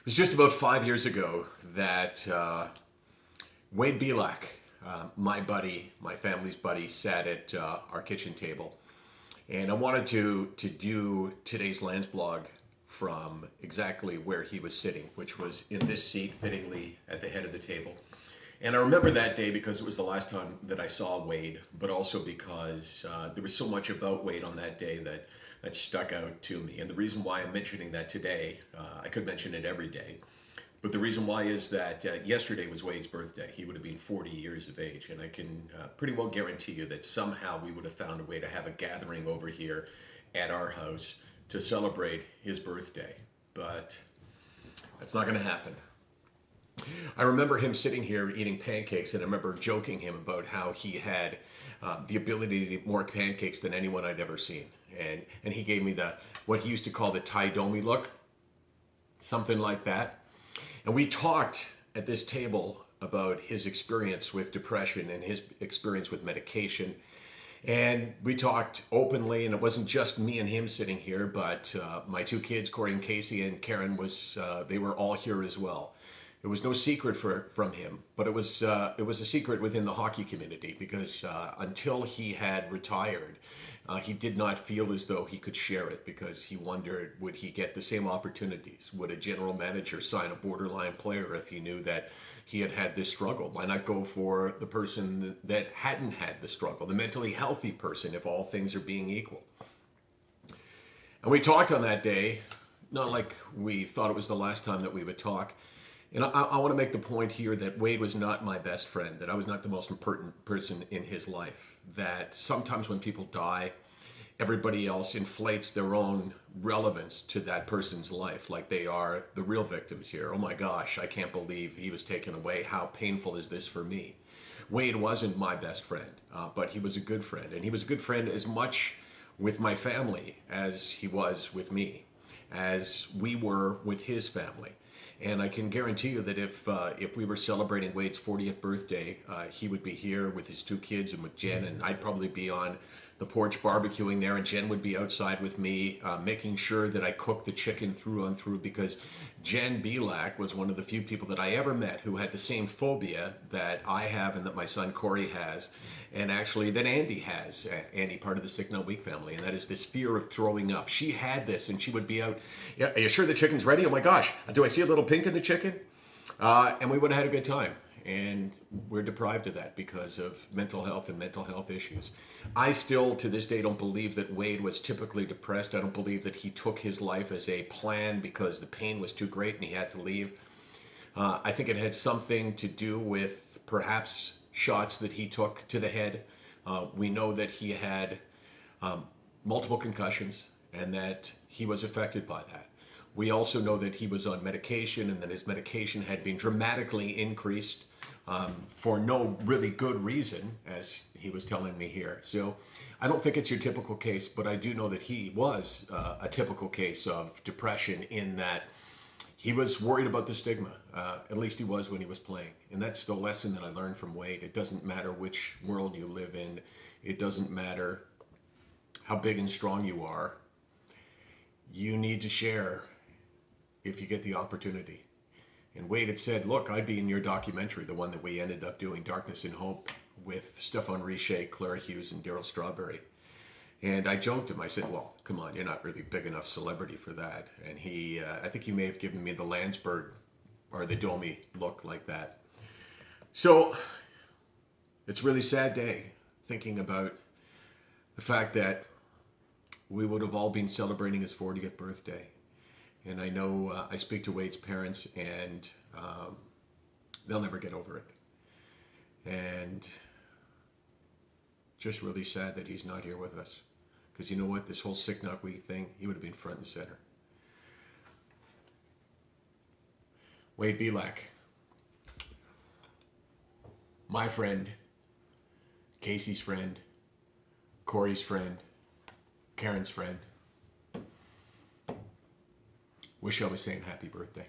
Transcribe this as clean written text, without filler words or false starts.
It was just about 5 years ago that Wade Belak, my buddy, my family's buddy, sat at our kitchen table. And I wanted to do today's Landsblog from exactly where he was sitting, which was in this seat, fittingly at the head of the table. And I remember that day because it was the last time that I saw Wade, but also because there was so much about Wade on that day that stuck out to me. And the reason why I'm mentioning that today, I could mention it every day, but the reason why is that yesterday was Wade's birthday. He would have been 40 years of age, and I can pretty well guarantee you that somehow we would have found a way to have a gathering over here at our house to celebrate his birthday. But that's not going to happen. I remember him sitting here eating pancakes, and I remember joking him about how he had the ability to eat more pancakes than anyone I'd ever seen. And he gave me what he used to call the Thai Domi look, something like that. And we talked at this table about his experience with depression and his experience with medication. And we talked openly, and it wasn't just me and him sitting here, but my two kids, Corey and Casey, and Karen, they were all here as well. It was no secret from him, but it was a secret within the hockey community because until he had retired, he did not feel as though he could share it because he wondered, would he get the same opportunities? Would a general manager sign a borderline player if he knew that he had had this struggle? Why not go for the person that hadn't had the struggle, the mentally healthy person, if all things are being equal? And we talked on that day, not like we thought it was the last time that we would talk. And I want to make the point here that Wade was not my best friend, that I was not the most important person in his life, that sometimes when people die, everybody else inflates their own relevance to that person's life, like they are the real victims here. Oh my gosh, I can't believe he was taken away. How painful is this for me? Wade wasn't my best friend, but he was a good friend. And he was a good friend as much with my family as he was with me, as we were with his family. And I can guarantee you that if we were celebrating Wade's 40th birthday, he would be here with his two kids and with Jen, and I'd probably be on the porch barbecuing there, and Jen would be outside with me, making sure that I cooked the chicken through and through, because Jen Belak was one of the few people that I ever met who had the same phobia that I have and that my son Corey has, and actually that Andy has. Andy, part of the SickNotWeak family, and that is this fear of throwing up. She had this, and she would be out, yeah, are you sure the chicken's ready? Oh my gosh, do I see a little pink in the chicken? And we would have had a good time. And we're deprived of that because of mental health and mental health issues. I still, to this day, don't believe that Wade was typically depressed. I don't believe that he took his life as a plan because the pain was too great and he had to leave. I think it had something to do with perhaps shots that he took to the head. We know that he had multiple concussions and that he was affected by that. We also know that he was on medication and that his medication had been dramatically increased for no really good reason, as he was telling me here. So I don't think it's your typical case, but I do know that he was a typical case of depression in that he was worried about the stigma. At least he was when he was playing. And that's the lesson that I learned from Wade. It doesn't matter which world you live in. It doesn't matter how big and strong you are. You need to share if you get the opportunity. And Wade had said, look, I'd be in your documentary, the one that we ended up doing, Darkness and Hope, with Stefan Richer, Claire Hughes, and Daryl Strawberry. And I joked him, I said, well, come on, you're not really big enough celebrity for that. And he, I think he may have given me the Landsberg or the Domi look like that. So it's a really sad day thinking about the fact that we would have all been celebrating his 40th birthday. And I know I speak to Wade's parents, and they'll never get over it. And just really sad that he's not here with us. Because you know what? This whole SickNotWeak thing, he would have been front and center. Wade Belak, my friend, Casey's friend, Corey's friend, Karen's friend. Wish I was saying happy birthday.